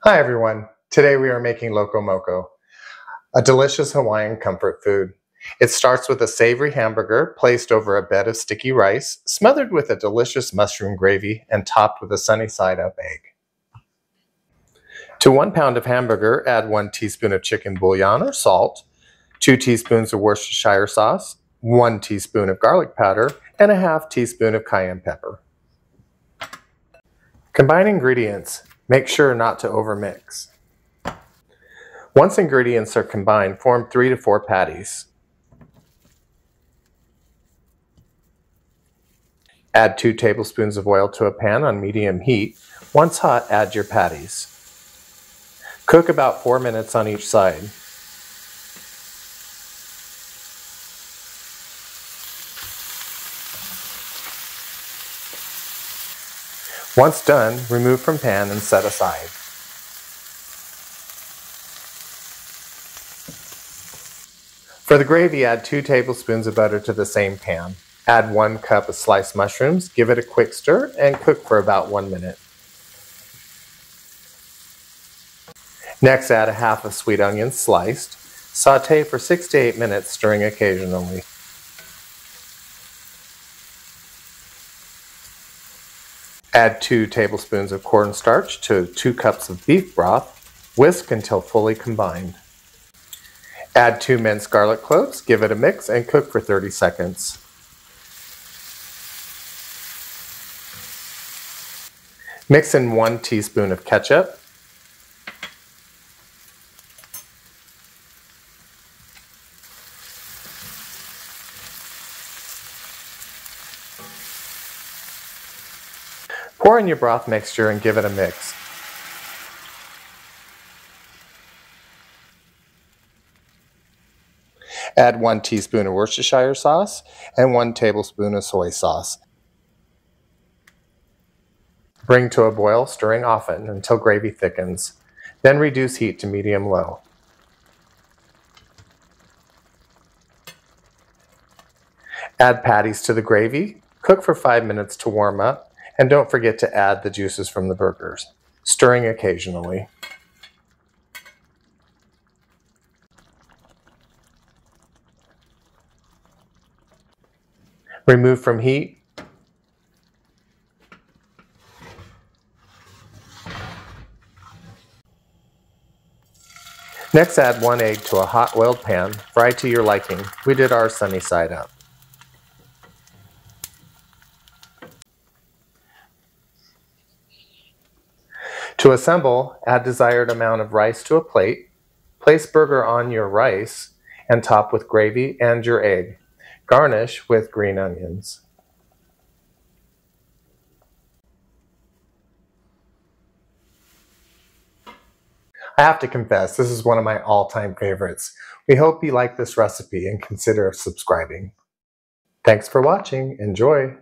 Hi everyone, today we are making Loco Moco, a delicious Hawaiian comfort food. It starts with a savory hamburger placed over a bed of sticky rice, smothered with a delicious mushroom gravy, and topped with a sunny side up egg. To 1 pound of hamburger, add 1 teaspoon of chicken bouillon or salt, 2 teaspoons of Worcestershire sauce, 1 teaspoon of garlic powder, and a half teaspoon of cayenne pepper. Combine ingredients. Make sure not to overmix. Once ingredients are combined, form 3 to 4 patties. Add 2 tablespoons of oil to a pan on medium heat. Once hot, add your patties. Cook about 4 minutes on each side. Once done, remove from pan and set aside. For the gravy, add 2 tablespoons of butter to the same pan. Add 1 cup of sliced mushrooms, give it a quick stir, and cook for about 1 minute. Next, add a half of sweet onion sliced. Sauté for 6 to 8 minutes, stirring occasionally. Add 2 tablespoons of cornstarch to 2 cups of beef broth. Whisk until fully combined. Add 2 minced garlic cloves, give it a mix, and cook for 30 seconds. Mix in 1 teaspoon of ketchup, pour in your broth mixture and give it a mix. Add 1 teaspoon of Worcestershire sauce and 1 tablespoon of soy sauce. Bring to a boil, stirring often until gravy thickens. Then reduce heat to medium-low. Add patties to the gravy, cook for 5 minutes to warm up, and don't forget to add the juices from the burgers, stirring occasionally. Remove from heat. Next, add 1 egg to a hot oiled pan. Fry to your liking. We did ours sunny side up. To assemble, add desired amount of rice to a plate. Place burger on your rice and top with gravy and your egg. Garnish with green onions. I have to confess, this is one of my all-time favorites. We hope you like this recipe and consider subscribing. Thanks for watching. Enjoy!